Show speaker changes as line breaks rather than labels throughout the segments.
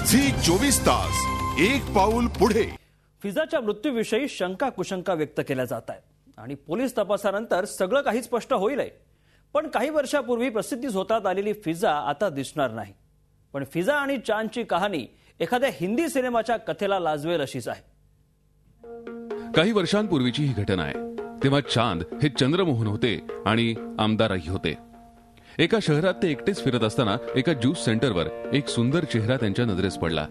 Zee 24 तास एक पाऊल पुढे।
फिजाच्या मृत्यूविषयी शंका कुशंका व्यक्त केल्या जात आहेत आणि पोलीस तपासानंतर सगळं काही स्पष्ट होईल। पण काही वर्षापूर्वी प्रसिद्धीस होतात आलेली फिजा आता दिसणार नाही। पण फिजा आणि चांदची कहाणी एखाद्या हिंदी सिनेमाच्या कथेला लाजवेल अशीच आहे।
काही वर्षांपूर्वीची ही घटना आहे। तेव्हा चांद हे चंद्रमोहन होते आणि आमदारही होते। एका शहरात ते एकटेच फिरत असताना एका ज्यूस सेंटरवर एक सुंदर चेहरा त्यांच्या नजरेस पडला।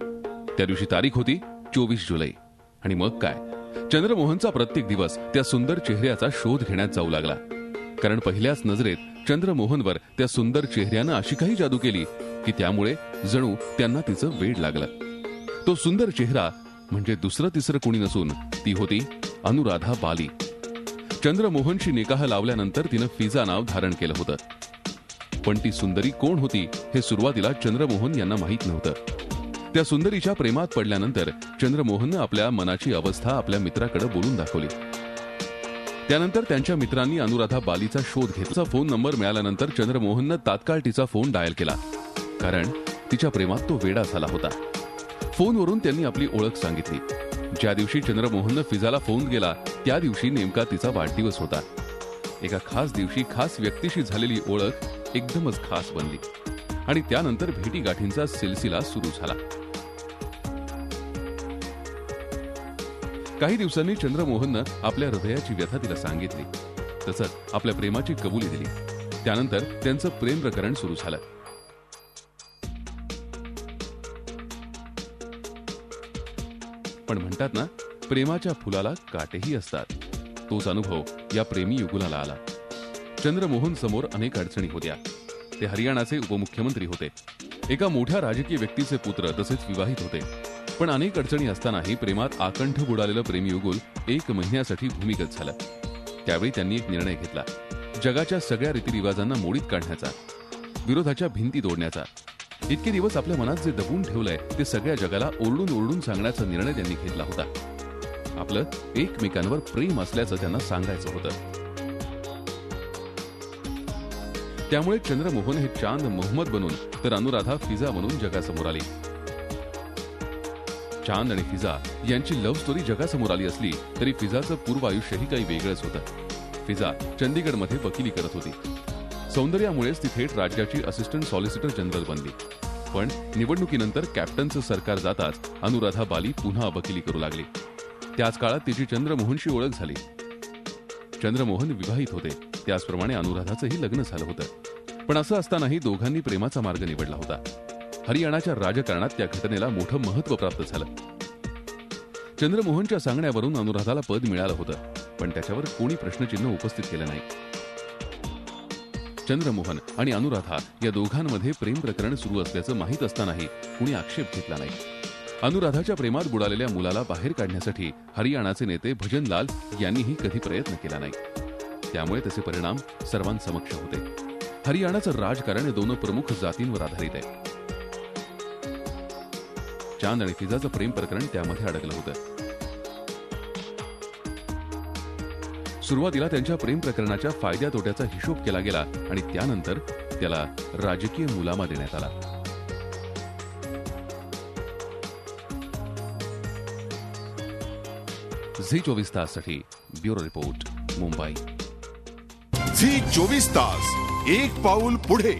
त्या दिवशी तारीख होती 24 जुलै आणि मग काय, चंद्रमोहनचा प्रत्येक दिवस त्या सुंदर चेहऱ्याचा शोध घेण्यात जाऊ लागला। कारण पहिल्याच नजरेत चंद्रमोहनवर त्या सुंदर चेहऱ्यानं अशी काही जादू केली की त्यामुळे जणू त्यांना तिचं वेड लागलं। तो सुंदर चेहरा म्हणजे दुसरं तिसरं कोणी नसून ती होती अनुराधा बाली। चंद्रमोहनशी निकाह लावल्यानंतर तिनं फिजा नाव धारण केलं होतं। पण ती सुंदरी कोण होती हे सुरुवातीला चंद्रमोहन यांना माहित नव्हतं। त्या सुंदरीच्या प्रेमात पडल्यानंतर चंद्रमोहननं आपल्या मनाची अवस्था आपल्या मित्राकडे बोलून दाखवली। त्यानंतर त्यांच्या मित्रांनी अनुराधा बालीचा शोध घेतला। फोन नंबर मिळाल्यानंतर चंद्रमोहननं तात्काळ तिचा फोन डायल केला, कारण तिच्या प्रेमात तो वेडा झाला होता। फोनवरून त्यांनी आपली ओळख सांगितली। ज्या दिवशी चंद्रमोहननं फिजाला फोन केला त्या दिवशी नेमका तिचा वाढदिवस होता। एका खास दिवशी खास व्यक्तीशी झालेली ओळख एकदमच खास बनली आणि त्यानंतर भेटीगाठींचा सिलसिला सुरू झाला। काही दिवसांनी चंद्रमोहननं आपल्या हृदयाची व्यथा तिला सांगितली, तसंच आपल्या प्रेमाची कबुली दिली। त्यानंतर त्यांचं प्रेम प्रकरण सुरू झालं। पण म्हणतात ना, प्रेमाच्या फुलाला काटेही असतात। तोच अनुभव या प्रेमी युगुलाला आला। चंद्रमोहन समोर अनेक अडचणी होत्या। ते हरियाणाचे उपमुख्यमंत्री होते, एका मोठ्या राजकीय व्यक्तीचे पुत्र, तसेच विवाहित होते। पण अनेक अडचणी असतानाही प्रेमात आकंठ बुडालेलं प्रेमी युगुल 1 महिन्यासाठी भूमिगत झालं। त्यावेळी त्यांनी एक निर्णय घेतला, जगाच्या सगळ्या रीतिरिवाजांना मोडीत काढण्याचा, विरोधाच्या भिंती तोडण्याचा। इतके दिवस आपल्या मनात जे दबून ठेवलंय ते सगळ्या जगाला ओरडून ओरडून सांगण्याचा निर्णय त्यांनी घेतला होता। आपलं एकमेकांवर प्रेम असल्याचं त्यांना सांगायचं होतं। त्यामुळे चंद्रमोहन हे चांद मोहम्मद बनून तर अनुराधा फिजा बनून जगासमोर आली। चांद आणि फिजा यांची लव्ह स्टोरी जगासमोर आली असली तरी फिजाचं पूर्व आयुष्यही काही वेगळंच होतं। फिजा चंदीगडमध्ये वकिली करत होती। सौंदर्यामुळेच ती थेट राज्याची असिस्टंट सॉलिसिटर जनरल बनली। पण निवडणुकीनंतर कॅप्टनचं सरकार जाताच अनुराधा बाली पुन्हा वकिली करू लागली। त्याच काळात तिची चंद्रमोहनशी ओळख झाली। चंद्रमोहन विवाहित होते, त्याचप्रमाणे अनुराधाचंही लग्न झालं होतं। पण असं असतानाही दोघांनी प्रेमाचा मार्ग निवडला होता। हरियाणाच्या राजकारणात त्या घटनेला मोठं महत्त्व प्राप्त झालं। चंद्रमोहनच्या सांगण्यावरून अनुराधाला पद मिळालं होतं, पण त्याच्यावर कोणी प्रश्नचिन्ह उपस्थित केलं नाही। चंद्रमोहन आणि अनुराधा या दोघांमध्ये प्रेम प्रकरण सुरू असल्याचं माहीत असतानाही कुणी आक्षेप घेतला नाही। अनुराधाच्या प्रेमात बुडालेल्या मुलाला बाहेर काढण्यासाठी हरियाणाचे नेते भजनलाल यांनीही कधी प्रयत्न केला नाही। त्यामुळे त्याचे परिणाम सर्वांसमक्ष होते। हरियाणाचं राजकारण 2 प्रमुख जातींवर आधारित आहे। चांद आणि फिजाचं प्रेम प्रकरण त्यामध्ये अडकलं होतं। सुरुवातीला त्यांच्या प्रेम प्रकरणाच्या फायद्या तोट्याचा हिशोब केला गेला आणि त्यानंतर त्याला राजकीय मुलामा देण्यात आला। झी 24 ताससाठी ब्युरो रिपोर्ट, मुंबई।
झी 24 तास एक पाऊल पुढे।